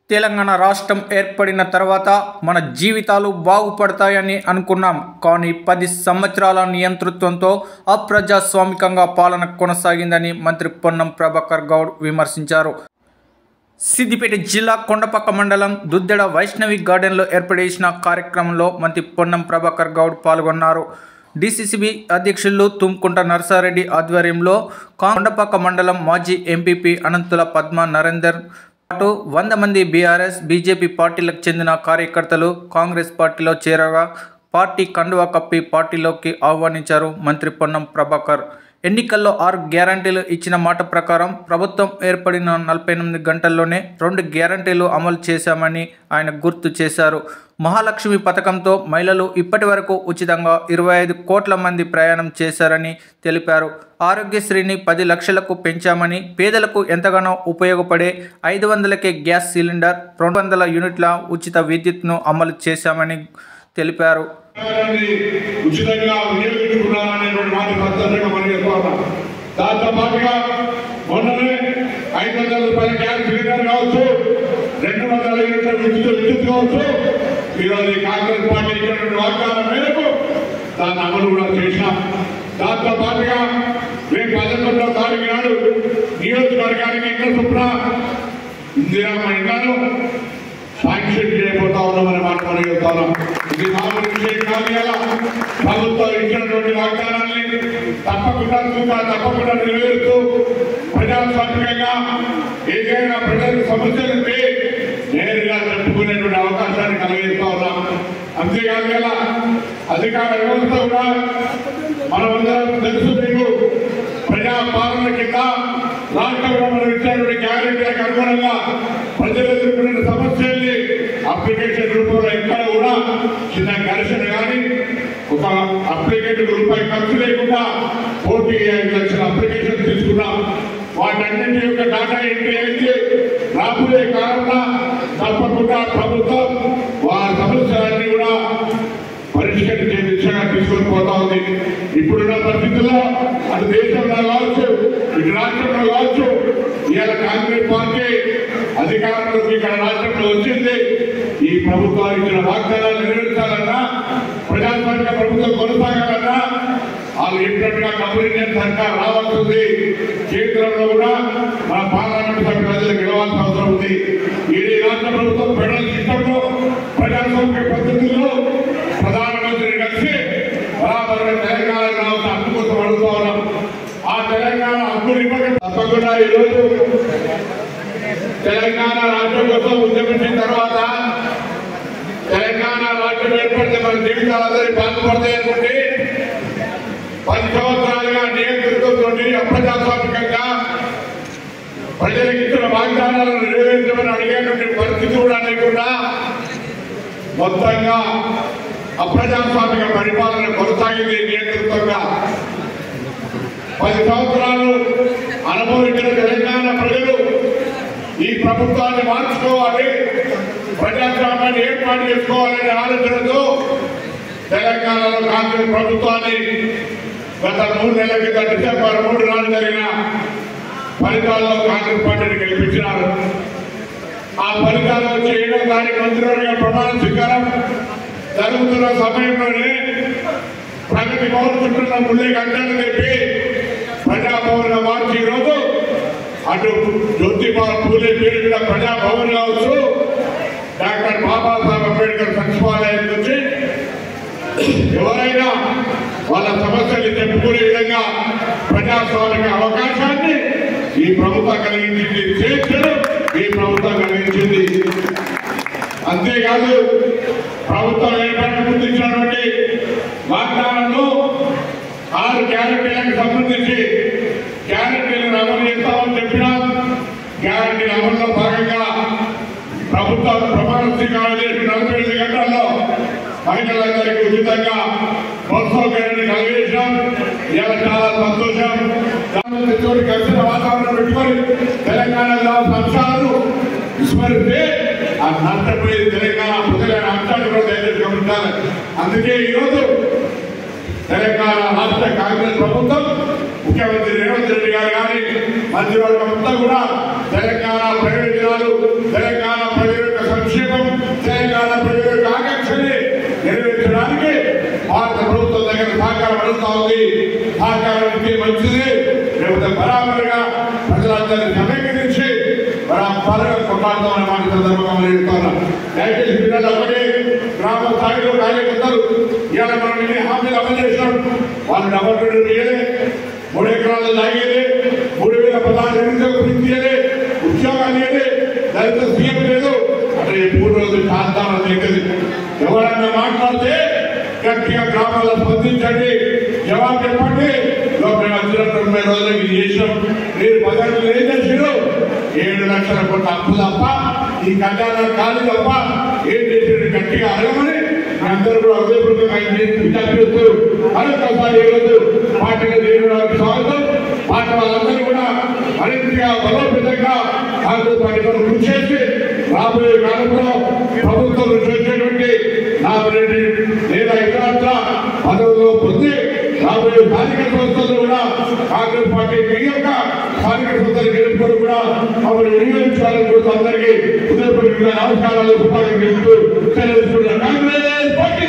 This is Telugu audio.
తెలంగాణ రాష్ట్రం ఏర్పడిన తర్వాత మన జీవితాలు బాగుపడతాయని అనుకున్నాం. కానీ 10 సంవత్సరాల నియంతృత్వంతో అప్రజాస్వామికంగా పాలన కొనసాగిందని మంత్రి పొన్నం ప్రభాకర్ గౌడ్ విమర్శించారు. సిద్దిపేట జిల్లా కొండపక్క మండలం దుద్దెడ వైష్ణవి గార్డెన్లో ఏర్పడేసిన కార్యక్రమంలో మంత్రి పొన్నం ప్రభాకర్ గౌడ్ పాల్గొన్నారు. డీసీసీబీ అధ్యక్షులు తుమ్కుంట నర్సారెడ్డి ఆధ్వర్యంలో కొండపక్క మండలం మాజీ ఎంపీపీ అనంతుల పద్మ నరేందర్ పాటు 100 మంది బీఆర్ఎస్, బీజేపీ పార్టీలకు చెందిన కార్యకర్తలు కాంగ్రెస్ పార్టీలో చేరగా పార్టీ కండువా కప్పి పార్టీలోకి ఆహ్వానించారు మంత్రి పొన్నం ప్రభాకర్. ఎన్నికల్లో 6 గ్యారంటీలు ఇచ్చిన మాట ప్రకారం ప్రభుత్వం ఏర్పడిన 48 గంటల్లోనే 2 గ్యారంటీలు అమలు చేశామని ఆయన గుర్తు చేశారు. మహాలక్ష్మి పథకంతో మహిళలు ఇప్పటి వరకు ఉచితంగా 25 కోట్ల మంది ప్రయాణం చేశారని తెలిపారు. ఆరోగ్యశ్రీని 10 లక్షలకు పెంచామని, పేదలకు ఎంతగానో ఉపయోగపడే 500కే గ్యాస్ సిలిండర్, 200 యూనిట్ల ఉచిత విద్యుత్ను అమలు చేశామని తెలిపారు. దాంతో పాటుగా మొన్ననే 500 రూపాయల గ్యాస్ సిలిండర్ కావచ్చు, 200 యూనిట్ల విద్యుత్ కావచ్చు, ఈరోజు కాంగ్రెస్ పార్టీ ఇచ్చినటువంటి వాగ్దానం మేరకు దాన్ని అమలు కూడా చేసినాం. దాంతో పాటుగా రేపు 11వ తారీఖు నాడు నియోజకవర్గానికి ఇంకా చొప్పున ఇందిరామ్మ ఇళ్లను శాంక్షన్ చేయబోతా ఉన్నామని మాట్లాడుతున్నాం. ఇది మామూలు విషయం కాదు. ఎలా ప్రభుత్వం ఇచ్చినటువంటి వాగ్దానాన్ని తప్పకుండా నెరవేరుతూ ప్రజాస్వామికంగా ఏదైనా ప్రజల సమస్యలుంటే నేరుగా చెప్పుకునేటువంటి అవకాశాన్ని కలిగిస్తూ ఉన్నాం. అంతేకాదు కదా అధికార వ్యవస్థ కూడా మనమందరం తెలుసు. మీకు ప్రజాపాలన కింద రాష్ట్రంలో మనం ఇచ్చినటువంటి గ్యారెంటీలకు అనుగుణంగా ప్రజలు ఎదుర్కొన్న సమస్యల్ని అప్లికేషన్ రూపంలో ఎక్కడ కూడా చిన్న ఘర్షణ కానీ ఒక అప్లికేషన్ రూపాయి ఖర్చు లేకుండా 5 లక్షల అప్లికేషన్ తీసుకున్నాం. వాటన్నింటి యొక్క డాటా ఎంట్రీ అయితే రాబోయే కాలంలో తప్పకుండా ప్రభుత్వం వారి సమస్యలన్నీ కూడా పరిష్కరించే దిశగా తీసుకొని పోతా ఉంది. ఇప్పుడున్న పరిస్థితుల్లో అటు దేశంలో కావచ్చు, ఇటు రాష్ట్రంలో కావచ్చు, ఇవాళ కాంగ్రెస్ పార్టీ అధికారంలోకి ఇక్కడ రాష్ట్రంలో వచ్చింది. ఈ ప్రభుత్వాలు ఇచ్చిన వాగ్దానాలు నెరవేర్చాలన్నా, ప్రజాస్వామిక ప్రభుత్వం కొనసాగాలన్నా వాళ్ళు చెప్పినట్టుగా కమ్యూనిస్ట్ సర్కార్ రావాల్సింది. కేంద్రంలో కూడా మన పార్లమెంట్ సభ్యులు ప్రజలకు గెలవాల్సిన అవసరం ఉంది. ఈ రాష్ట్ర ప్రభుత్వం ఫెడరల్ సిస్టంలో ప్రజాస్వామిక పద్ధతుల్లో ప్రధానమంత్రిని కలిసి బరాబర్ తెలంగాణ రావాల్సిన హక్కు కోసం అడుగుతా ఉన్నాం. ఆ తెలంగాణ హక్కులు ఇవ్వడం తప్పకుండా ఈరోజు తెలంగాణ రాష్ట్రం కోసం ఉద్యమించిన తర్వాత తెలంగాణ రాష్ట్రం ఏర్పడితే మన జీవితాలందరి బాధపడతాయి అనుకుంటే 10 సంవత్సరాలుగా నియంత్రణతో అప్రజాస్వామికంగా ప్రజలకు ఇచ్చిన వాగ్దానాలను నెరవేర్చమని అడిగేటువంటి పరిస్థితి కూడా లేకుండా మొత్తంగా అప్రజాస్వామిక పరిపాలన కొనసాగింది. నియంత్రితంగా 10 సంవత్సరాలు అనుభవించిన తెలంగాణ ప్రజలు ఈ ప్రభుత్వాన్ని మార్చుకోవాలి, ప్రజాస్వామ్యాన్ని ఏర్పాటు చేసుకోవాలనే ఆలోచనతో తెలంగాణలో కాంగ్రెస్ ప్రభుత్వాన్ని గత 3 నెలల క్రితం డిసెంబర్ 3 నాడు జరిగిన ఫలితాల్లో కాంగ్రెస్ పార్టీని గెలిపించినారు. ఆ ఫలితాలు వచ్చి 7వ తారీఖు మంత్రివర్గ ప్రమాణ స్వీకారం జరుగుతున్న సమయంలోనే ప్రగతి భవన్ చుట్టూ ముళ్ళే గంటలు చెప్పి ప్రజాభవన్ మార్చి ఈరోజు అటు జ్యోతిబా పూలే పేరు మీద ప్రజాభవన్ కావచ్చు, డాక్టర్ బాబాసాహెబ్ అంబేద్కర్ సచివాలయం నుంచి ఎవరైనా వాళ్ళ సమస్యలు చెప్పుకునే విధంగా ప్రజాస్వామిక అవకాశాన్ని ఈ ప్రభుత్వం కలిగించింది. స్వేచ్ఛను ఈ ప్రభుత్వం కలిగించింది. అంతేకాదు ప్రభుత్వం ఏర్పాటు గుర్తించినటువంటి వాగ్దానంలో 6 గ్యారెంటీలకు సంబంధించి గ్యారెంటీలను అమలు చేస్తామని చెప్పినా గ్యారెంటీల అమలులో భాగంగా ప్రభుత్వం ప్రమాణ స్వీకారం చేసి 48 గంటల్లో మహిళలందరికీ ఉచితంగా బస్ సౌకర్యాన్ని కలిగించడం ఇలా చాలా సంతోషం. కలిసిన వాతావరణం పెట్టుకొని తెలంగాణలో అంశాలను విస్మరిస్తే ఆ నష్టపోయేది తెలంగాణ ప్రజలైన అంశాన్ని కూడా దయచేసి గమనించాలి. అందుకే ఈరోజు తెలంగాణ రాష్ట్ర కాంగ్రెస్ ప్రభుత్వం ముఖ్యమంత్రి రేవంత్ రెడ్డి గారు కానీ మంత్రివర్గం అంతా కూడా తెలంగాణ ప్రయోజనాలు, తెలంగాణ ప్రజల బరాబరగా కొట్లాడతామని మాట సందర్భంగా చెప్తాను. దయచేసి పిల్లలు ఒకటి గ్రామ స్థాయిలో కార్యకర్తలు ఇవాళ మనం ఇన్ని హామీలు అమలు చేసినాం. వాళ్ళు డబల్ బెడ్రూమ్ ఇయ్యలే, 3 ఎకరాలు లాగేది, 3016 నిరుద్యోగ వృత్తి ఉద్యోగాలు ఇయ్యలే, దళిత సీఎం లేదు. అంటే 3 రోజులు శాంతాలు దగ్గర ఎవరన్నా మాట్లాడితే గట్టిగా గ్రామాల్లో స్పందించండి, జవాబు చెప్పండి. మేము వచ్చినట్టు 20 రోజులకి ఇది చేసినాం. మీరు 10 రోజులు ఏం చేసారు? 7 లక్షల కోట్ల అప్పు తప్ప, ఈ ఖజానా ఖాళీ తప్ప ఏం చేసారు గట్టిగా అడగమని అందరూ కూడా హృదయపూర్వకంగా విజ్ఞప్తిస్తూ మరొకసారి ఈరోజు పార్టీలో చేరడానికి స్వాగతం. పార్టీ వాళ్ళందరూ కూడా మరింతగా బలోపేతంగా కాంగ్రెస్ పార్టీ కృషి చేసి రాబోయే కాలంలో ప్రభుత్వం చేసేటువంటి 40 లేదా ఇతరత్ర పదవుల్లో పొంది రాబోయే స్థానిక సంస్థలు కూడా కాంగ్రెస్ పార్టీ మీ యొక్క స్థానిక సంస్థలు గెలుపుకొని కూడా మమ్మల్ని వినియోగించాలని కూడా అందరికీ హృదయపూర్వకంగా నమస్కారాలు శుభాకాంక్షలు తెలుపుతూ కాంగ్రెస్ పార్టీ